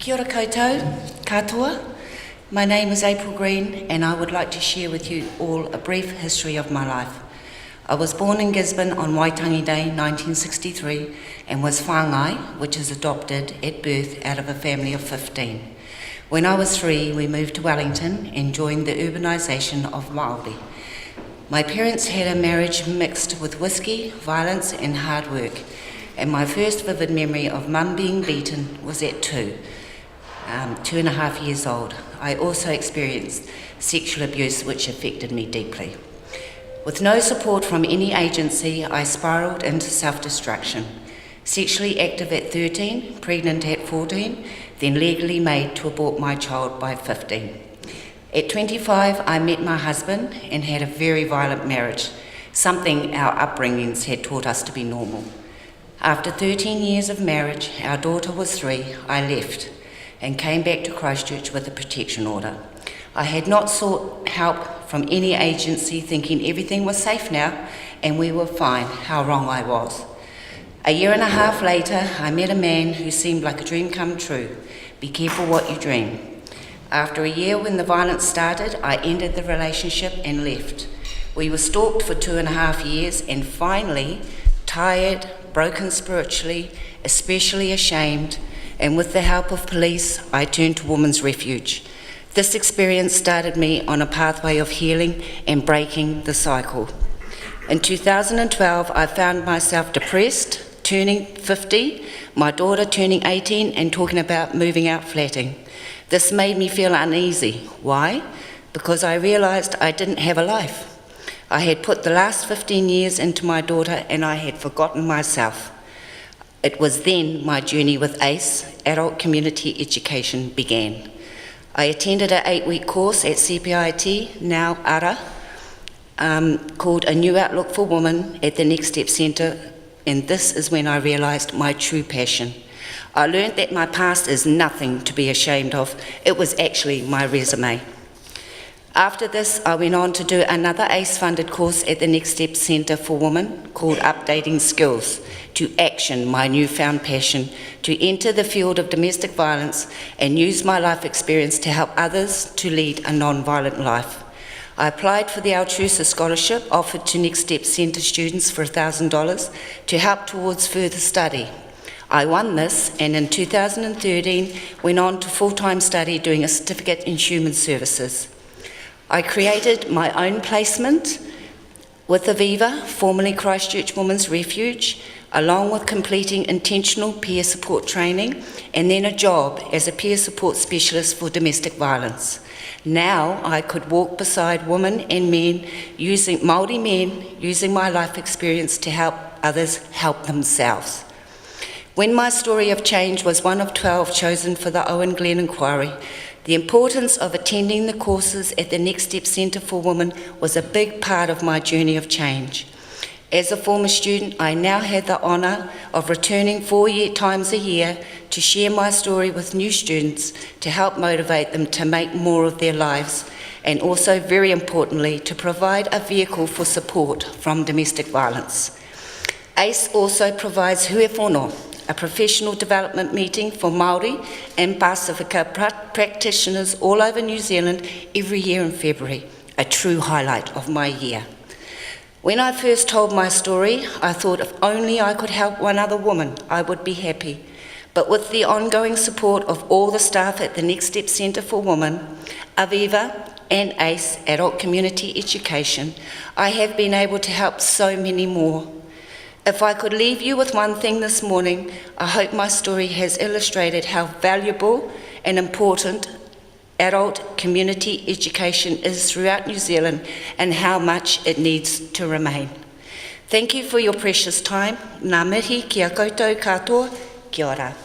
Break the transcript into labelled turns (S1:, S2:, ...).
S1: Kia ora koutou, katoa. My name is April Green and I would like to share with you all a brief history of my life. I was born in Gisborne on Waitangi Day 1963 and was whāngai, which is adopted at birth out of a family of 15. When I was 3, we moved to Wellington and joined the urbanisation of Māori. My parents had a marriage mixed with whiskey, violence and hard work, and my first vivid memory of mum being beaten was at 2.5 years old. I also experienced sexual abuse which affected me deeply. With no support from any agency, I spiralled into self-destruction. Sexually active at 13, pregnant at 14, then legally made to abort my child by 15. At 25, I met my husband and had a very violent marriage, something our upbringings had taught us to be normal. After 13 years of marriage, our daughter was 3, I left and came back to Christchurch with a protection order. I had not sought help from any agency, thinking everything was safe now and we were fine. How wrong I was. A year and a half later, I met a man who seemed like a dream come true. Be careful what you dream. After a year when the violence started, I ended the relationship and left. We were stalked for 2.5 years and finally, tired, broken spiritually, especially ashamed, and with the help of police, I turned to Women's Refuge. This experience started me on a pathway of healing and breaking the cycle. In 2012, I found myself depressed, turning 50, my daughter turning 18 and talking about moving out flatting. This made me feel uneasy. Why? Because I realised I didn't have a life. I had put the last 15 years into my daughter and I had forgotten myself. It was then my journey with ACE, Adult Community Education, began. I attended an 8-week course at CPIT, now Ara, called A New Outlook for Women at the Next Step Centre, and this is when I realised my true passion. I learned that my past is nothing to be ashamed of. It was actually my resume. After this, I went on to do another ACE-funded course at the Next Step Centre for Women called Updating Skills, to action my newfound passion, to enter the field of domestic violence and use my life experience to help others to lead a non-violent life. I applied for the Altrusa scholarship offered to Next Step Centre students for $1,000 to help towards further study. I won this and in 2013 went on to full-time study doing a certificate in human services. I created my own placement with Aviva, formerly Christchurch Women's Refuge, along with completing intentional peer support training and then a job as a peer support specialist for domestic violence. Now I could walk beside women and men, Māori men, using my life experience to help others help themselves. When my story of change was one of 12 chosen for the Owen Glen Inquiry, the importance of attending the courses at the Next Step Centre for Women was a big part of my journey of change. As a former student, I now had the honour of returning 4 times a year to share my story with new students to help motivate them to make more of their lives and also, very importantly, to provide a vehicle for support from domestic violence. ACE also provides Huefono, a professional development meeting for Māori and Pasifika practitioners all over New Zealand every year in February, a true highlight of my year. When I first told my story, I thought if only I could help one other woman, I would be happy. But with the ongoing support of all the staff at the Next Step Centre for Women, Aviva and ACE, Adult Community Education, I have been able to help so many more. If I could leave you with one thing this morning, I hope my story has illustrated how valuable and important adult community education is throughout New Zealand and how much it needs to remain. Thank you for your precious time. Ngā mihi ki a koutou katoa. Kia ora.